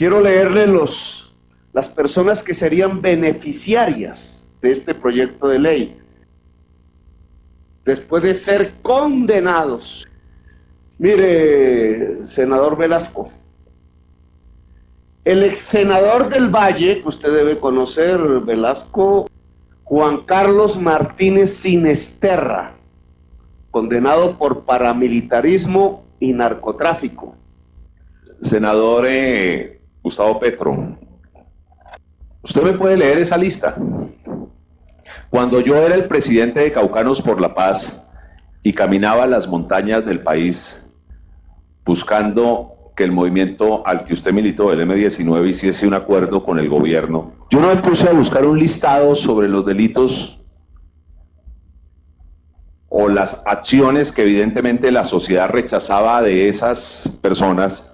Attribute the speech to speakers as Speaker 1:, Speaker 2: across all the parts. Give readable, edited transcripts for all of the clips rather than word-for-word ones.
Speaker 1: Quiero leerle las personas que serían beneficiarias de este proyecto de ley después de ser condenados. Mire, senador Velasco, el ex senador del Valle, que usted debe conocer, Velasco, Juan Carlos Martínez Sinesterra, condenado por paramilitarismo y narcotráfico.
Speaker 2: Senador Gustavo Petro, usted me puede leer esa lista. Cuando yo era el presidente de Caucanos por la Paz y caminaba las montañas del país buscando que el movimiento al que usted militó, el M-19, hiciese un acuerdo con el gobierno, yo no me puse a buscar un listado sobre los delitos o las acciones que evidentemente la sociedad rechazaba de esas personas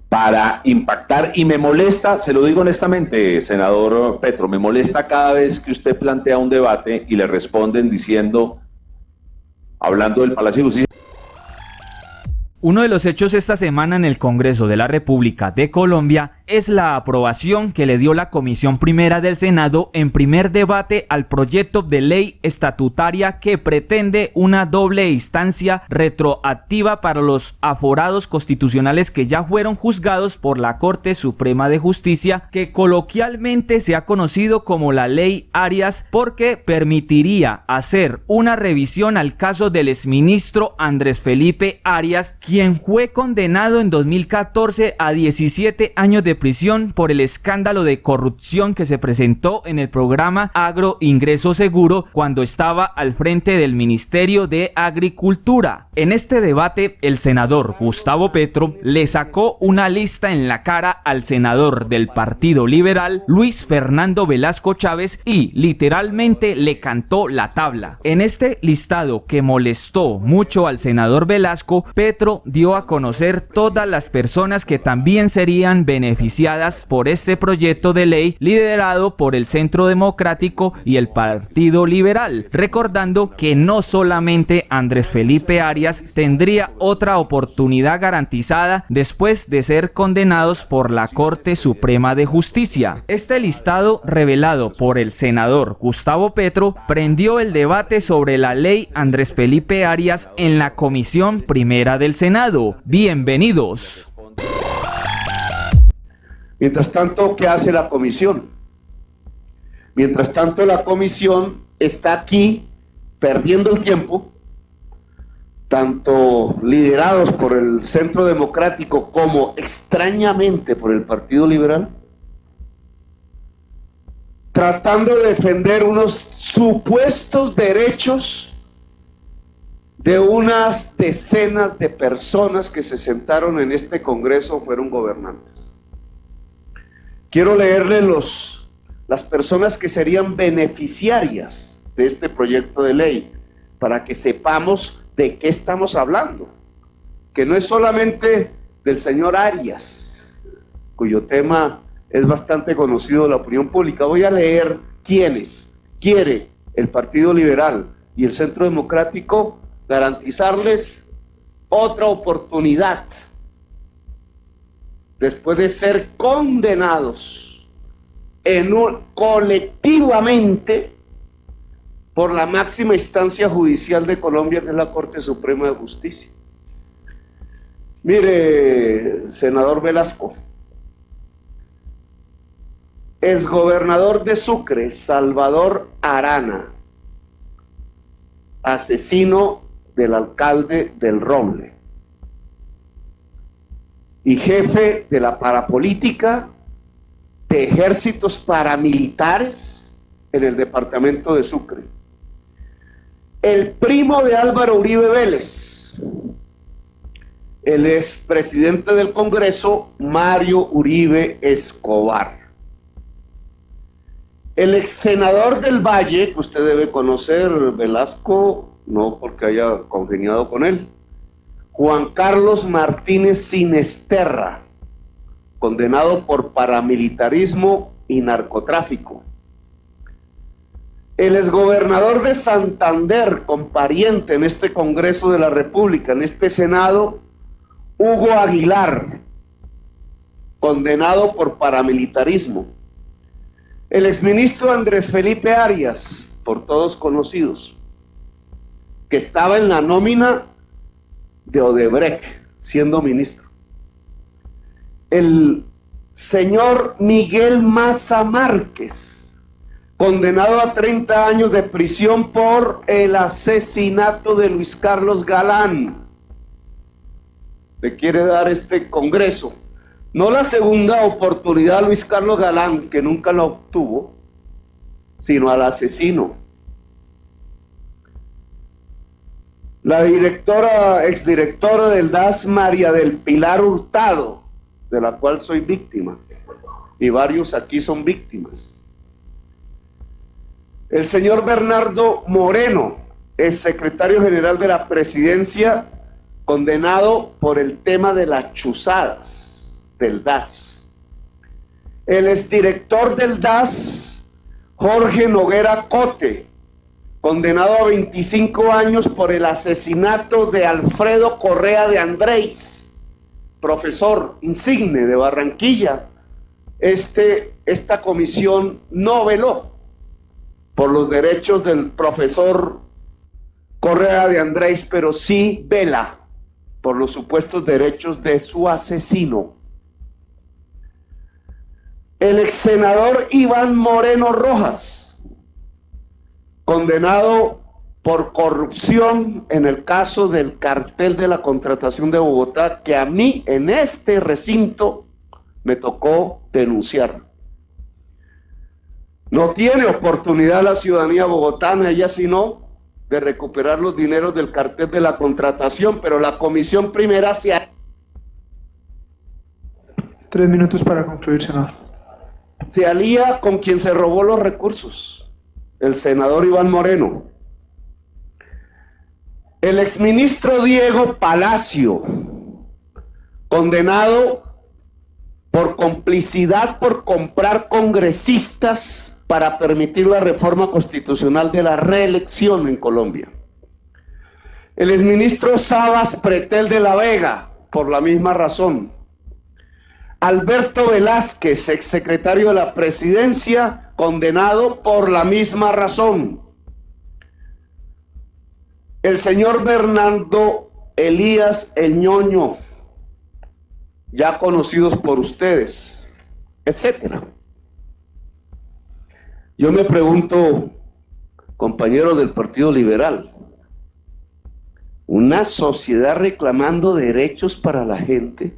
Speaker 2: para impactar, y me molesta, se lo digo honestamente, senador Petro, me molesta cada vez que usted plantea un debate y le responden diciendo, hablando del Palacio de Justicia.
Speaker 3: Uno de los hechos esta semana en el Congreso de la República de Colombia es la aprobación que le dio la Comisión Primera del Senado en primer debate al proyecto de ley estatutaria que pretende una doble instancia retroactiva para los aforados constitucionales que ya fueron juzgados por la Corte Suprema de Justicia, que coloquialmente se ha conocido como la Ley Arias, porque permitiría hacer una revisión al caso del exministro Andrés Felipe Arias, quien fue condenado en 2014 a 17 años de prisión por el escándalo de corrupción que se presentó en el programa Agro Ingreso Seguro cuando estaba al frente del Ministerio de Agricultura. En este debate, el senador Gustavo Petro le sacó una lista en la cara al senador del Partido Liberal, Luis Fernando Velasco Chávez, y literalmente le cantó la tabla. En este listado, que molestó mucho al senador Velasco, Petro dio a conocer todas las personas que también serían beneficiadas por este proyecto de ley liderado por el Centro Democrático y el Partido Liberal, recordando que no solamente Andrés Felipe Arias tendría otra oportunidad garantizada después de ser condenados por la Corte Suprema de Justicia. Este listado, revelado por el senador Gustavo Petro, prendió el debate sobre la ley Andrés Felipe Arias en la Comisión Primera del Senado. Bienvenidos.
Speaker 1: Mientras tanto, ¿qué hace la comisión? Mientras tanto, la comisión está aquí perdiendo el tiempo, tanto liderados por el Centro Democrático como extrañamente por el Partido Liberal, tratando de defender unos supuestos derechos de unas decenas de personas que se sentaron en este Congreso, fueron gobernantes. Quiero leerle las personas que serían beneficiarias de este proyecto de ley para que sepamos de qué estamos hablando, que no es solamente del señor Arias, cuyo tema es bastante conocido de la opinión pública. Voy a leer quiénes quiere el Partido Liberal y el Centro Democrático garantizarles otra oportunidad después de ser condenados colectivamente por la máxima instancia judicial de Colombia, que es la Corte Suprema de Justicia. Mire, senador Velasco, exgobernador de Sucre, Salvador Arana, asesino del alcalde del Roble y jefe de la parapolítica de ejércitos paramilitares en el departamento de Sucre. El primo de Álvaro Uribe Vélez, el expresidente del Congreso, Mario Uribe Escobar. El ex senador del Valle, que usted debe conocer, Velasco, no porque haya congeniado con él, Juan Carlos Martínez Sinesterra, condenado por paramilitarismo y narcotráfico. El exgobernador de Santander, compariente en este Congreso de la República, en este Senado, Hugo Aguilar, condenado por paramilitarismo. El exministro Andrés Felipe Arias, por todos conocidos, que estaba en la nómina de Odebrecht, siendo ministro. El señor Miguel Maza Márquez, condenado a 30 años de prisión por el asesinato de Luis Carlos Galán. Le quiere dar este Congreso, no la segunda oportunidad a Luis Carlos Galán, que nunca la obtuvo, sino al asesino. La exdirectora del DAS, María del Pilar Hurtado, de la cual soy víctima, y varios aquí son víctimas. El señor Bernardo Moreno, ex secretario general de la Presidencia, condenado por el tema de las chuzadas del DAS. El exdirector del DAS, Jorge Noguera Cote, condenado a 25 años por el asesinato de Alfredo Correa de Andrés, profesor insigne de Barranquilla. Esta comisión no veló por los derechos del profesor Correa de Andrés, pero sí vela por los supuestos derechos de su asesino. El ex senador Iván Moreno Rojas, condenado por corrupción en el caso del cartel de la contratación de Bogotá, que a mí en este recinto me tocó denunciar. No tiene oportunidad la ciudadanía bogotana, ella sino de recuperar los dineros del cartel de la contratación, pero la comisión primera se...
Speaker 4: 3 minutos para concluir, senador.
Speaker 1: Se alía con quien se robó los recursos, el senador Iván Moreno. El exministro Diego Palacio, condenado por complicidad por comprar congresistas para permitir la reforma constitucional de la reelección en Colombia. El exministro Sabas Pretel de la Vega, por la misma razón. Alberto Velázquez, exsecretario de la Presidencia, condenado por la misma razón. El señor Bernardo Elías El Ñoño, ya conocidos por ustedes, etcétera. Yo me pregunto, compañeros del Partido Liberal, una sociedad reclamando derechos para la gente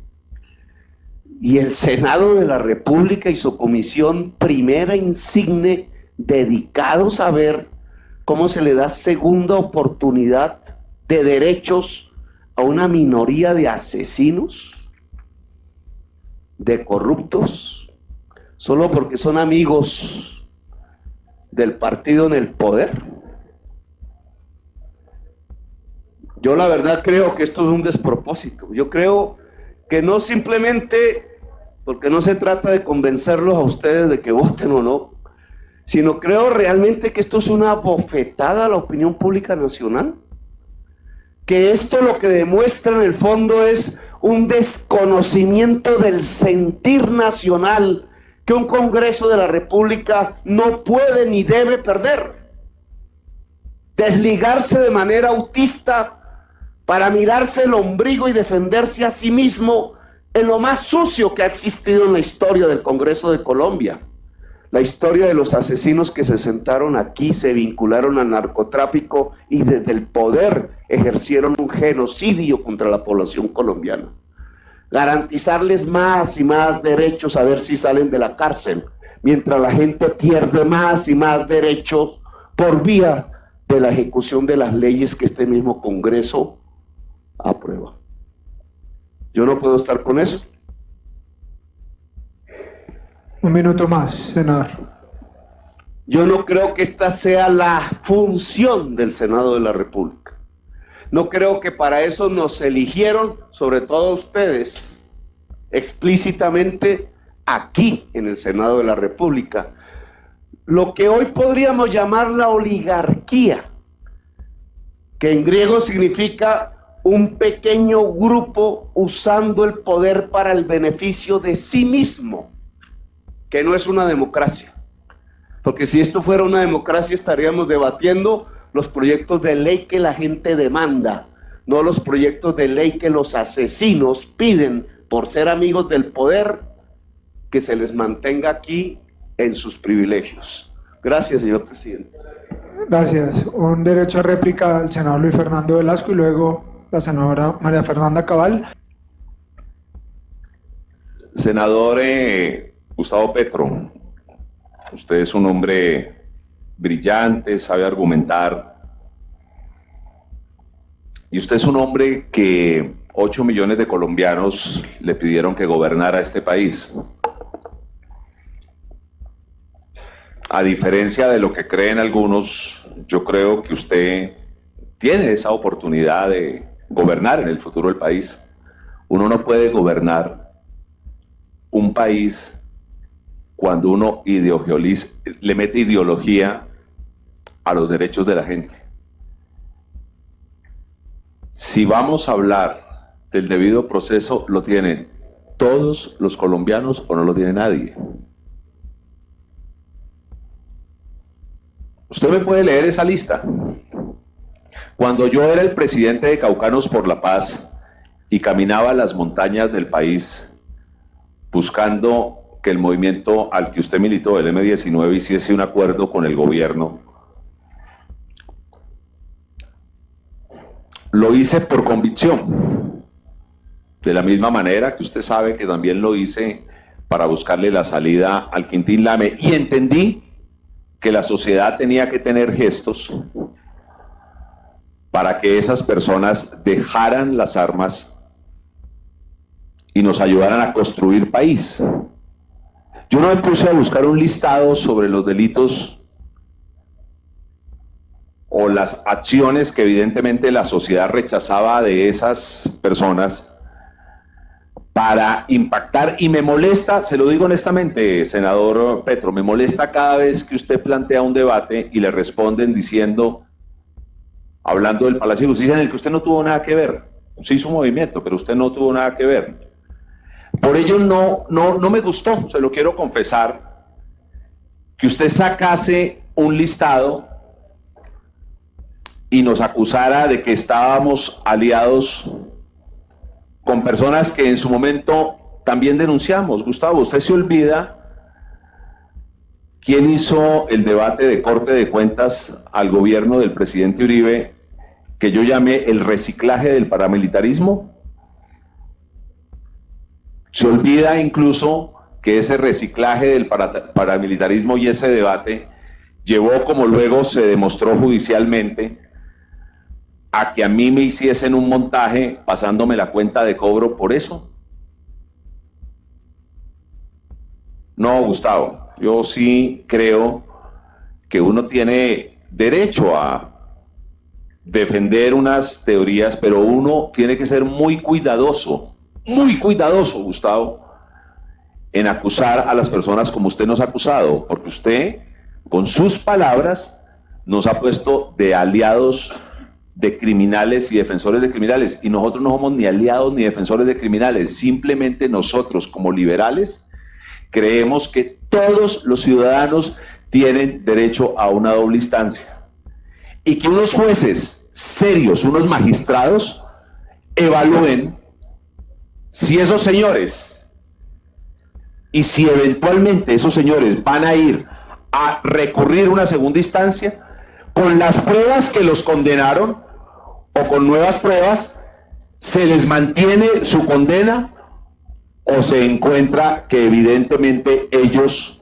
Speaker 1: y el Senado de la República y su comisión primera insigne dedicados a ver cómo se le da segunda oportunidad de derechos a una minoría de asesinos, de corruptos, solo porque son amigos del partido en el poder. Yo la verdad creo que esto es un despropósito. Yo creo que no simplemente, porque no se trata de convencerlos a ustedes de que voten o no, sino creo realmente que esto es una bofetada a la opinión pública nacional, que esto lo que demuestra en el fondo es un desconocimiento del sentir nacional que un Congreso de la República no puede ni debe perder. Desligarse de manera autista para mirarse el ombligo y defenderse a sí mismo en lo más sucio que ha existido en la historia del Congreso de Colombia. La historia de los asesinos que se sentaron aquí, se vincularon al narcotráfico y desde el poder ejercieron un genocidio contra la población colombiana. Garantizarles más y más derechos a ver si salen de la cárcel, mientras la gente pierde más y más derechos por vía de la ejecución de las leyes que este mismo Congreso aprueba. Yo no puedo estar con eso.
Speaker 4: 1 minuto más, senador.
Speaker 1: Yo no creo que esta sea la función del Senado de la República. No creo que para eso nos eligieron, sobre todo ustedes, explícitamente aquí en el Senado de la República. Lo que hoy podríamos llamar la oligarquía, que en griego significa un pequeño grupo usando el poder para el beneficio de sí mismo, que no es una democracia. Porque si esto fuera una democracia estaríamos debatiendo los proyectos de ley que la gente demanda, no los proyectos de ley que los asesinos piden por ser amigos del poder, que se les mantenga aquí en sus privilegios. Gracias, señor presidente.
Speaker 4: Gracias. Un derecho a réplica al senador Luis Fernando Velasco y luego la senadora María Fernanda Cabal.
Speaker 2: Senador Gustavo Petro, usted es un hombre brillante, sabe argumentar, y usted es un hombre que 8 millones de colombianos le pidieron que gobernara este país. A diferencia de lo que creen algunos, yo creo que usted tiene esa oportunidad de gobernar en el futuro del país. Uno no puede gobernar un país cuando uno le mete ideología a los derechos de la gente. Si vamos a hablar del debido proceso, ¿lo tienen todos los colombianos o no lo tiene nadie? Usted me puede leer esa lista. Cuando yo era el presidente de Caucanos por la Paz y caminaba las montañas del país buscando que el movimiento al que usted militó, el M-19, hiciese un acuerdo con el gobierno, lo hice por convicción. De la misma manera que usted sabe que también lo hice para buscarle la salida al Quintín Lame, y entendí que la sociedad tenía que tener gestos para que esas personas dejaran las armas y nos ayudaran a construir país. Yo no me puse a buscar un listado sobre los delitos o las acciones que evidentemente la sociedad rechazaba de esas personas para impactar, y me molesta, se lo digo honestamente, senador Petro, me molesta cada vez que usted plantea un debate y le responden diciendo, hablando del Palacio de Justicia, en el que usted no tuvo nada que ver. Sí hizo un movimiento, pero usted no tuvo nada que ver. Por ello no me gustó, se lo quiero confesar, que usted sacase un listado y nos acusara de que estábamos aliados con personas que en su momento también denunciamos. Gustavo, usted se olvida quién hizo el debate de corte de cuentas al gobierno del presidente Uribe, que yo llamé el reciclaje del paramilitarismo. Se olvida incluso que ese reciclaje del paramilitarismo y ese debate llevó, como luego se demostró judicialmente, a que a mí me hiciesen un montaje pasándome la cuenta de cobro por eso. No, Gustavo, yo sí creo que uno tiene derecho a defender unas teorías, pero uno tiene que ser muy cuidadoso, Gustavo, en acusar a las personas como usted nos ha acusado, porque usted, con sus palabras, nos ha puesto de aliados de criminales y defensores de criminales, y nosotros no somos ni aliados ni defensores de criminales. Simplemente nosotros, como liberales, creemos que todos los ciudadanos tienen derecho a una doble instancia, y que unos jueces serios, unos magistrados, evalúen si esos señores, y si eventualmente esos señores van a ir a recurrir una segunda instancia, con las pruebas que los condenaron o con nuevas pruebas, se les mantiene su condena o se encuentra que evidentemente ellos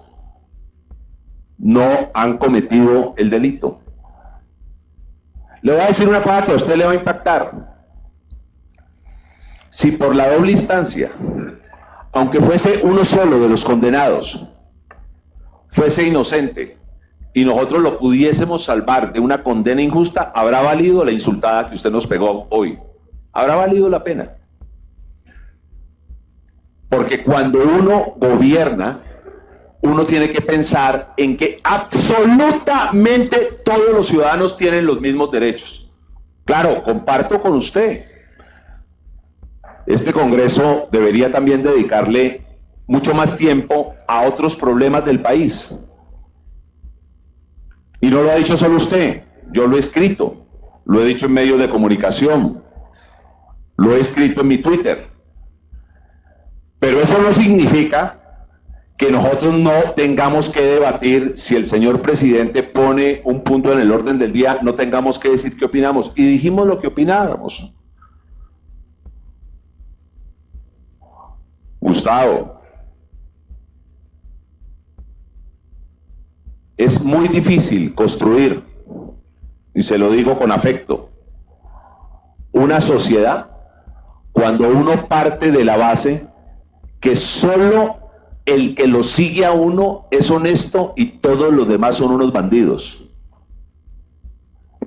Speaker 2: no han cometido el delito. Le voy a decir una cosa que a usted le va a impactar. Si por la doble instancia, aunque fuese uno solo de los condenados, fuese inocente, y nosotros lo pudiésemos salvar de una condena injusta, ¿habrá valido la insultada que usted nos pegó hoy? ¿Habrá valido la pena? Porque cuando uno gobierna, uno tiene que pensar en que absolutamente todos los ciudadanos tienen los mismos derechos. Claro, comparto con usted este Congreso debería también dedicarle mucho más tiempo a otros problemas del país. Y no lo ha dicho solo usted, yo lo he escrito, lo he dicho en medios de comunicación, lo he escrito en mi Twitter. Pero eso no significa que nosotros no tengamos que debatir. Si el señor presidente pone un punto en el orden del día, no tengamos que decir qué opinamos. Y dijimos lo que opinábamos. Gustavo, es muy difícil construir, y se lo digo con afecto, una sociedad cuando uno parte de la base que solo el que lo sigue a uno es honesto y todos los demás son unos bandidos.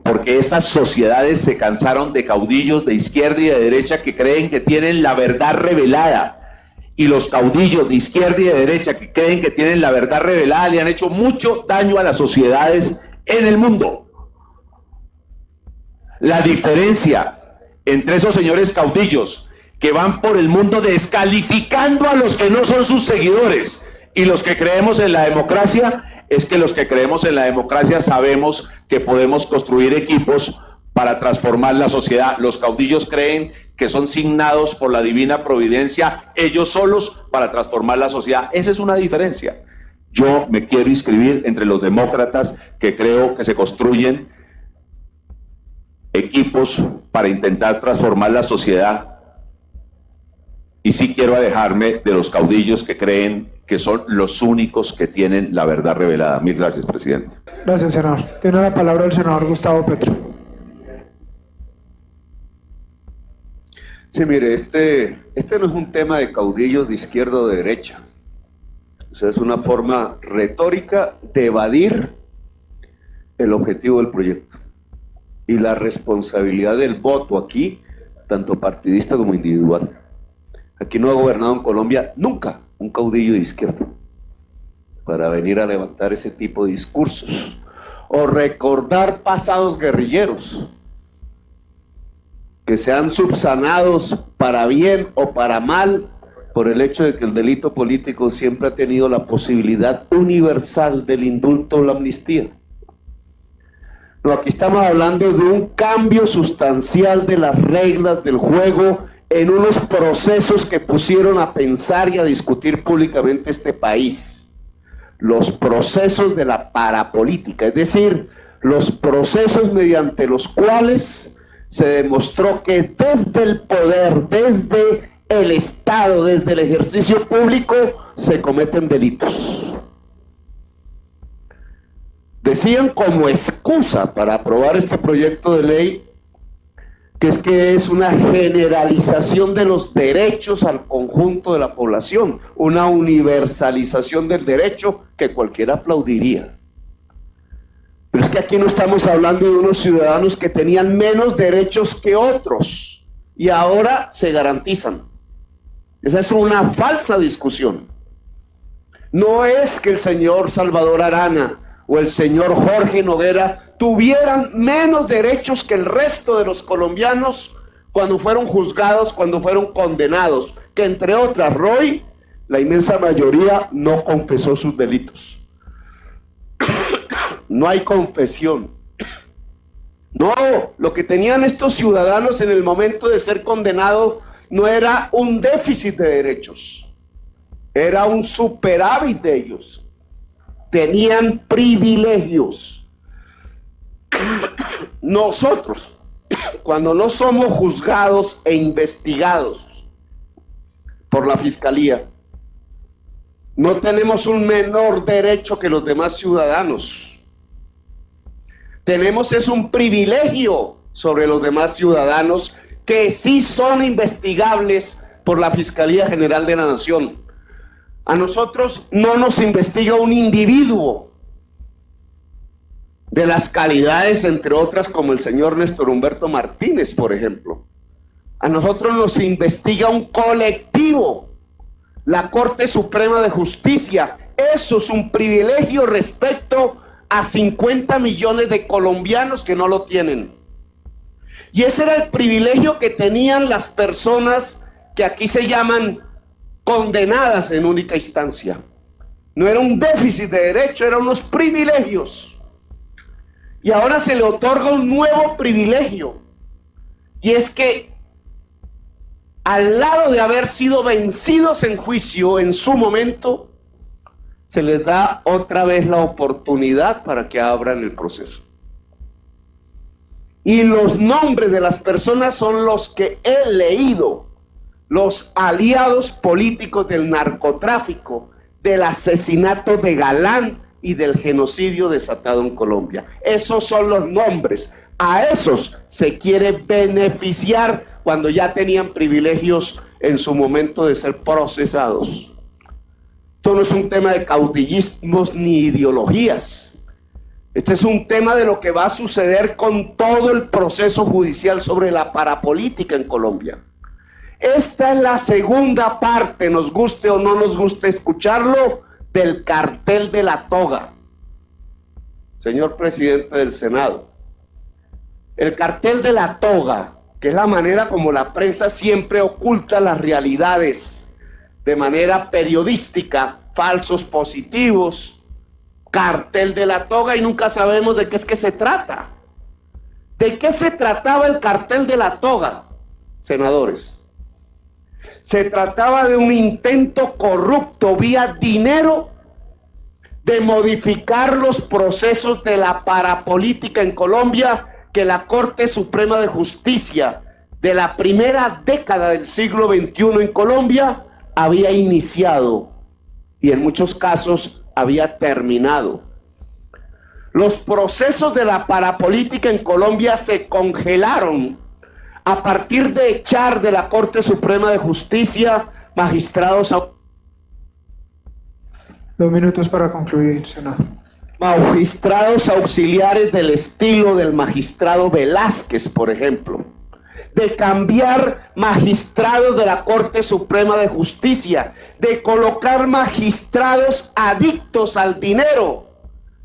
Speaker 2: Porque estas sociedades se cansaron de caudillos de izquierda y de derecha que creen que tienen la verdad revelada. Y los caudillos de izquierda y de derecha que creen que tienen la verdad revelada le han hecho mucho daño a las sociedades en el mundo. La diferencia entre esos señores caudillos que van por el mundo descalificando a los que no son sus seguidores y los que creemos en la democracia, es que los que creemos en la democracia sabemos que podemos construir equipos para transformar la sociedad. Los caudillos creen que son signados por la divina providencia ellos solos para transformar la sociedad. Esa es una diferencia. Yo me quiero inscribir entre los demócratas que creo que se construyen equipos para intentar transformar la sociedad. Y sí quiero alejarme de los caudillos que creen que son los únicos que tienen la verdad revelada. Mil gracias, presidente.
Speaker 4: Gracias, senador. Tiene la palabra el senador Gustavo Petro.
Speaker 1: Sí, mire, este no es un tema de caudillos de izquierda o de derecha. O sea, es una forma retórica de evadir el objetivo del proyecto. Y la responsabilidad del voto aquí, tanto partidista como individual. Aquí no ha gobernado en Colombia nunca un caudillo de izquierda para venir a levantar ese tipo de discursos o recordar pasados guerrilleros que sean subsanados para bien o para mal por el hecho de que el delito político siempre ha tenido la posibilidad universal del indulto o la amnistía. No, aquí estamos hablando de un cambio sustancial de las reglas del juego en unos procesos que pusieron a pensar y a discutir públicamente este país. Los procesos de la parapolítica, es decir, los procesos mediante los cuales se demostró que desde el poder, desde el Estado, desde el ejercicio público, se cometen delitos. Decían como excusa para aprobar este proyecto de ley que es una generalización de los derechos al conjunto de la población, una universalización del derecho que cualquiera aplaudiría. Pero es que aquí no estamos hablando de unos ciudadanos que tenían menos derechos que otros y ahora se garantizan. Esa es una falsa discusión. No es que el señor Salvador Arana o el señor Jorge Noguera tuvieran menos derechos que el resto de los colombianos cuando fueron juzgados, cuando fueron condenados, que entre otras, Roy, la inmensa mayoría no confesó sus delitos. No hay confesión. No, lo que tenían estos ciudadanos en el momento de ser condenados no era un déficit de derechos, era un superávit de ellos. Tenían privilegios. Nosotros, cuando no somos juzgados e investigados por la fiscalía, no tenemos un menor derecho que los demás ciudadanos. Tenemos un privilegio sobre los demás ciudadanos que sí son investigables por la Fiscalía General de la Nación. A nosotros no nos investiga un individuo de las calidades, entre otras, como el señor Néstor Humberto Martínez, por ejemplo. A nosotros nos investiga un colectivo, la Corte Suprema de Justicia. Eso es un privilegio respecto a 50 millones de colombianos que no lo tienen. Y ese era el privilegio que tenían las personas que aquí se llaman condenadas en única instancia. No era un déficit de derecho, eran unos privilegios. Y ahora se le otorga un nuevo privilegio. Y es que al lado de haber sido vencidos en juicio en su momento, se les da otra vez la oportunidad para que abran el proceso. Y los nombres de las personas son los que he leído, los aliados políticos del narcotráfico, del asesinato de Galán y del genocidio desatado en Colombia. Esos son los nombres. A esos se quiere beneficiar cuando ya tenían privilegios en su momento de ser procesados. Esto no es un tema de caudillismos ni ideologías. Este es un tema de lo que va a suceder con todo el proceso judicial sobre la parapolítica en Colombia. Esta es la segunda parte, nos guste o no nos guste escucharlo, del cartel de la toga. Señor presidente del Senado, el cartel de la toga, que es la manera como la prensa siempre oculta las realidades, de manera periodística, falsos positivos, cartel de la toga, y nunca sabemos de qué es que se trata. ¿De qué se trataba el cartel de la toga, senadores? Se trataba de un intento corrupto vía dinero de modificar los procesos de la parapolítica en Colombia que la Corte Suprema de Justicia de la primera década del siglo XXI en Colombia había iniciado y en muchos casos había terminado. Los procesos de la parapolítica en Colombia se congelaron a partir de echar de la Corte Suprema de Justicia magistrados
Speaker 4: 2 minutos para concluir, senador.
Speaker 1: Magistrados auxiliares del estilo del magistrado Velázquez, por ejemplo, de cambiar magistrados de la Corte Suprema de Justicia, de colocar magistrados adictos al dinero,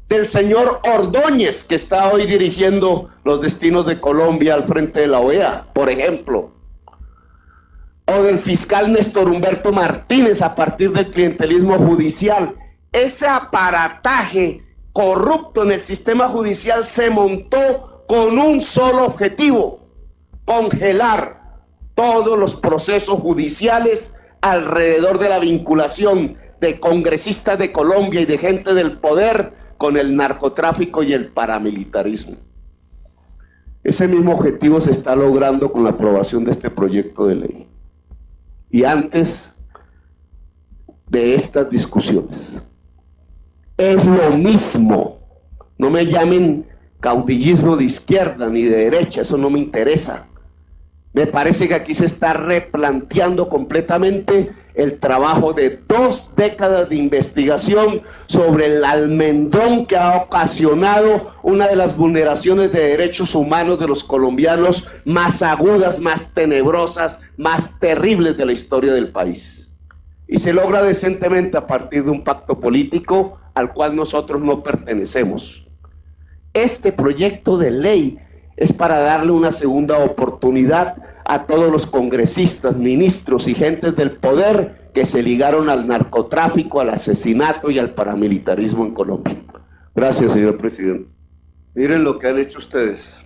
Speaker 1: del señor Ordóñez, que está hoy dirigiendo los destinos de Colombia al frente de la OEA, por ejemplo, o del fiscal Néstor Humberto Martínez a partir del clientelismo judicial. Ese aparataje corrupto en el sistema judicial se montó con un solo objetivo: congelar todos los procesos judiciales alrededor de la vinculación de congresistas de Colombia y de gente del poder con el narcotráfico y el paramilitarismo. Ese mismo objetivo se está logrando con la aprobación de este proyecto de ley. Y antes de estas discusiones, es lo mismo. No me llamen caudillismo de izquierda ni de derecha, eso no me interesa. Me parece que aquí se está replanteando completamente el trabajo de 2 décadas de investigación sobre el almendrón que ha ocasionado una de las vulneraciones de derechos humanos de los colombianos más agudas, más tenebrosas, más terribles de la historia del país. Y se logra decentemente a partir de un pacto político al cual nosotros no pertenecemos. Este proyecto de ley es para darle una segunda oportunidad a todos los congresistas, ministros y gentes del poder que se ligaron al narcotráfico, al asesinato y al paramilitarismo en Colombia. Gracias, señor presidente. Miren lo que han hecho ustedes.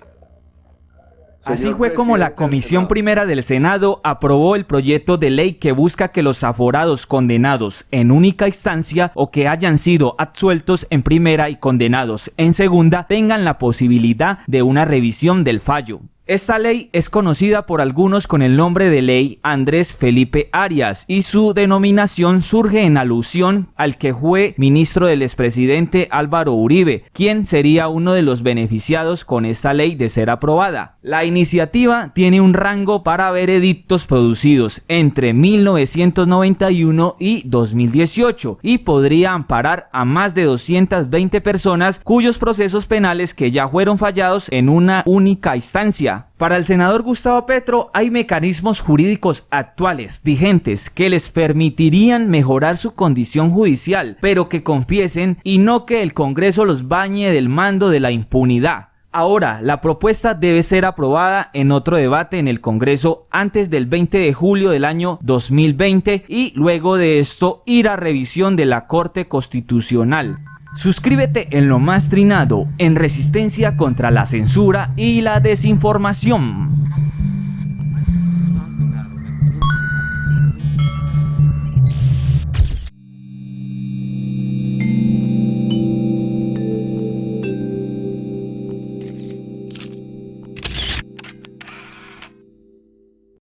Speaker 3: Así fue como la Comisión Primera del Senado aprobó el proyecto de ley que busca que los aforados condenados en única instancia o que hayan sido absueltos en primera y condenados en segunda tengan la posibilidad de una revisión del fallo. Esta ley es conocida por algunos con el nombre de Ley Andrés Felipe Arias y su denominación surge en alusión al que fue ministro del expresidente Álvaro Uribe, quien sería uno de los beneficiados con esta ley de ser aprobada. La iniciativa tiene un rango para veredictos producidos entre 1991 y 2018 y podría amparar a más de 220 personas cuyos procesos penales que ya fueron fallados en una única instancia. Para el senador Gustavo Petro hay mecanismos jurídicos actuales, vigentes, que les permitirían mejorar su condición judicial, pero que confiesen y no que el Congreso los bañe del mando de la impunidad. Ahora, la propuesta debe ser aprobada en otro debate en el Congreso antes del 20 de julio del año 2020 y luego de esto ir a revisión de la Corte Constitucional. Suscríbete en Lo Más Trinado, en resistencia contra la censura y la desinformación.